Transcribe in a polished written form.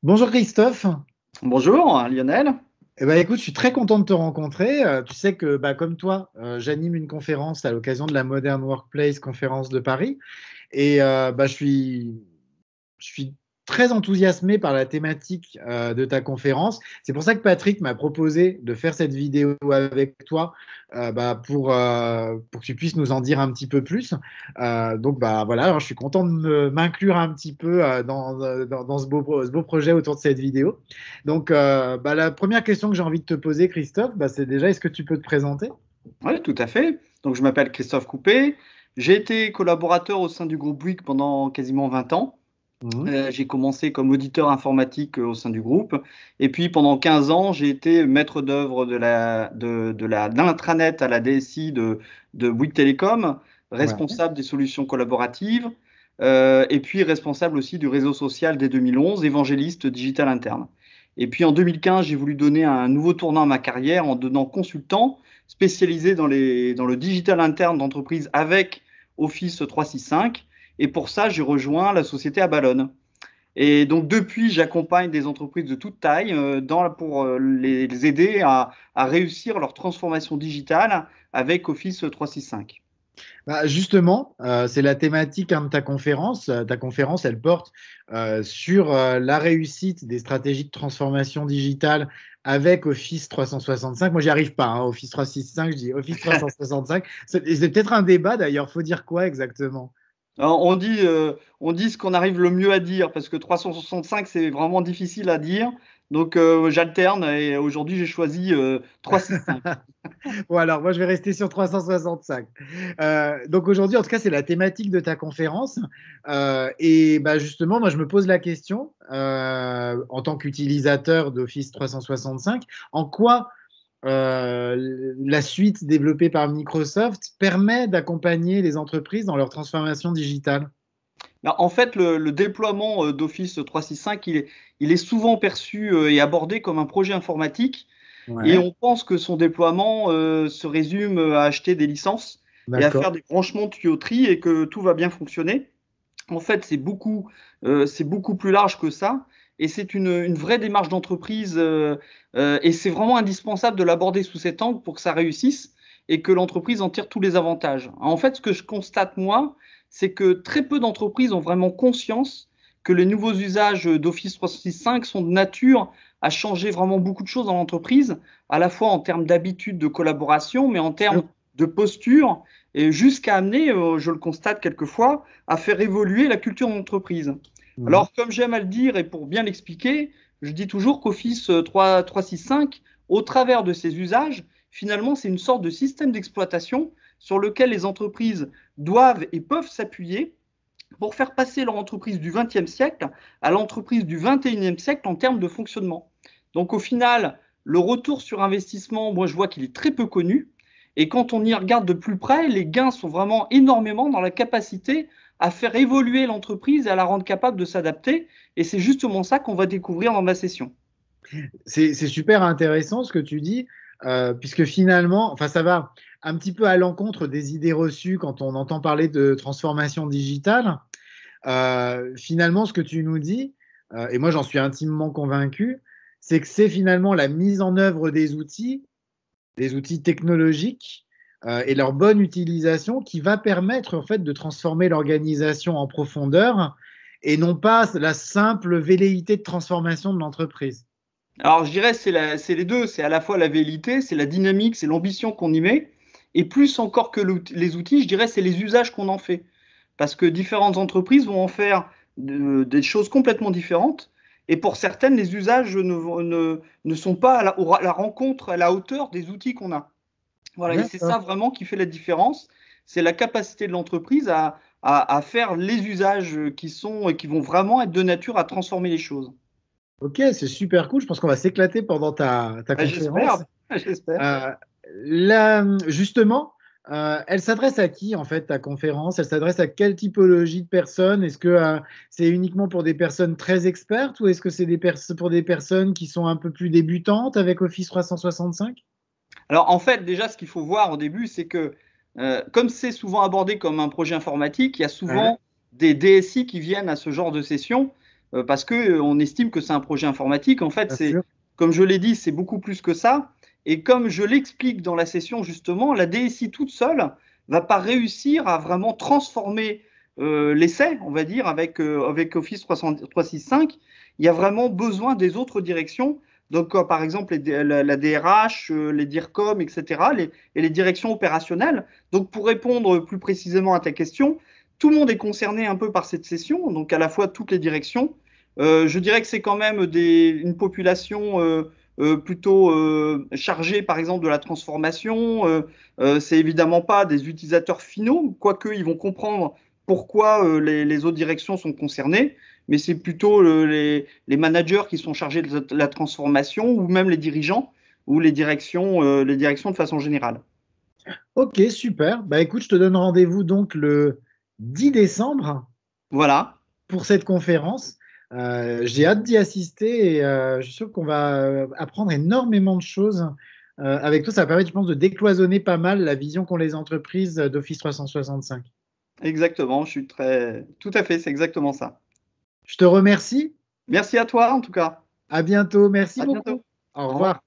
Bonjour Christophe. Bonjour Lionel. Écoute, je suis très content de te rencontrer. Tu sais que comme toi, j'anime une conférence à l'occasion de la Modern Workplace conférence de Paris. Et je suis très enthousiasmé par la thématique de ta conférence. C'est pour ça que Patrick m'a proposé de faire cette vidéo avec toi pour que tu puisses nous en dire un petit peu plus. Donc voilà, alors, je suis content de m'inclure un petit peu dans ce beau projet autour de cette vidéo. Donc la première question que j'ai envie de te poser, Christophe, c'est déjà, est-ce que tu peux te présenter? Oui, tout à fait. Donc, je m'appelle Christophe Coupé. J'ai été collaborateur au sein du groupe Bouygues pendant quasiment 20 ans. Mhm. J'ai commencé comme auditeur informatique au sein du groupe. Et puis, pendant 15 ans, j'ai été maître d'œuvre de l'intranet à la DSI de Bouygues Télécom, Ouais. responsable des solutions collaboratives, et puis responsable aussi du réseau social dès 2011, évangéliste digital interne. Et puis, en 2015, j'ai voulu donner un nouveau tournant à ma carrière en devenant consultant spécialisé dans le digital interne d'entreprise avec Office 365. Et pour ça, j'ai rejoint la société Abalone. Et donc, depuis, j'accompagne des entreprises de toute taille pour les aider à réussir leur transformation digitale avec Office 365. Justement, c'est la thématique de ta conférence. Ta conférence, elle porte sur la réussite des stratégies de transformation digitale avec Office 365. Moi, j'y arrive pas, hein, Office 365, je dis Office 365. C'est peut-être un débat d'ailleurs. Faut dire quoi exactement? Alors, on dit ce qu'on arrive le mieux à dire parce que 365, c'est vraiment difficile à dire. Donc, j'alterne et aujourd'hui, j'ai choisi 365. Bon, alors, moi, je vais rester sur 365. Donc, aujourd'hui, en tout cas, c'est la thématique de ta conférence. Justement, moi, je me pose la question, en tant qu'utilisateur d'Office 365, en quoi la suite développée par Microsoft permet d'accompagner les entreprises dans leur transformation digitale? En fait, le déploiement d'Office 365, il est souvent perçu et abordé comme un projet informatique. Et Ouais, on pense que son déploiement se résume à acheter des licences et à d'accord. faire des branchements de tuyauterie et que tout va bien fonctionner. En fait, c'est beaucoup plus large que ça. Et c'est une vraie démarche d'entreprise. Et c'est vraiment indispensable de l'aborder sous cet angle pour que ça réussisse et que l'entreprise en tire tous les avantages. En fait, ce que je constate, moi, c'est que très peu d'entreprises ont vraiment conscience que les nouveaux usages d'Office 365 sont de nature à changer vraiment beaucoup de choses dans l'entreprise, à la fois en termes d'habitude de collaboration, mais en termes de posture, et jusqu'à amener, je le constate quelquefois, à faire évoluer la culture d'entreprise. Mhm. Alors, comme j'aime à le dire et pour bien l'expliquer, je dis toujours qu'Office 365, au travers de ses usages, finalement, c'est une sorte de système d'exploitation sur lequel les entreprises doivent et peuvent s'appuyer pour faire passer leur entreprise du XXe siècle à l'entreprise du XXIe siècle en termes de fonctionnement. Donc au final, le retour sur investissement, moi je vois qu'il est très peu connu. Et quand on y regarde de plus près, les gains sont vraiment énormément dans la capacité à faire évoluer l'entreprise et à la rendre capable de s'adapter. Et c'est justement ça qu'on va découvrir dans ma session. C'est super intéressant ce que tu dis, puisque finalement, enfin, ça va un petit peu à l'encontre des idées reçues quand on entend parler de transformation digitale. Finalement, ce que tu nous dis, et moi j'en suis intimement convaincu, c'est que c'est finalement la mise en œuvre des outils technologiques et leur bonne utilisation qui va permettre en fait de transformer l'organisation en profondeur et non pas la simple velléité de transformation de l'entreprise. Alors je dirais c'est les deux, c'est à la fois la velléité, c'est la dynamique, c'est l'ambition qu'on y met, et plus encore que les outils, je dirais c'est les usages qu'on en fait. Parce que différentes entreprises vont en faire des choses complètement différentes, et pour certaines, les usages ne sont pas à la rencontre, à la hauteur des outils qu'on a. Voilà, et c'est D'accord. ça vraiment qui fait la différence, c'est la capacité de l'entreprise à faire les usages qui sont et qui vont vraiment être de nature à transformer les choses. Ok, c'est super cool. Je pense qu'on va s'éclater pendant ta Ben, conférence. j'espère, j'espère. Euh, Justement, elle s'adresse à qui en fait ta conférence? Elle s'adresse à quelle typologie de personnes? Est-ce que c'est uniquement pour des personnes très expertes ou est-ce que c'est pour des personnes qui sont un peu plus débutantes avec Office 365? Alors en fait, déjà, ce qu'il faut voir au début, c'est que comme c'est souvent abordé comme un projet informatique, il y a Ouais, souvent des DSI qui viennent à ce genre de session parce que on estime que c'est un projet informatique. En fait, Bien sûr. comme je l'ai dit, c'est beaucoup plus que ça. Et comme je l'explique dans la session, justement, la DSI toute seule va pas réussir à vraiment transformer l'essai, on va dire, avec Office 365. Il y a vraiment besoin des autres directions. Donc, par exemple, la DRH, les DIRCOM, etc., et les directions opérationnelles. Donc, pour répondre plus précisément à ta question, tout le monde est concerné un peu par cette session, donc à la fois toutes les directions. Je dirais que c'est quand même une population plutôt chargée, par exemple, de la transformation. C'est évidemment pas des utilisateurs finaux, quoique ils vont comprendre pourquoi les autres directions sont concernées, mais c'est plutôt les managers qui sont chargés de la transformation, ou même les dirigeants, ou les directions de façon générale. Ok, super. Bah écoute, je te donne rendez-vous donc le 10 décembre Voilà. pour cette conférence. J'ai hâte d'y assister et je suis sûr qu'on va apprendre énormément de choses avec toi. Ça va permettre, je pense, de décloisonner pas mal la vision qu'ont les entreprises d'Office 365. Exactement, je suis très. Tout à fait, c'est exactement ça. Je te remercie. Merci à toi, en tout cas. À bientôt. Merci À bientôt. beaucoup. Au Au revoir. revoir.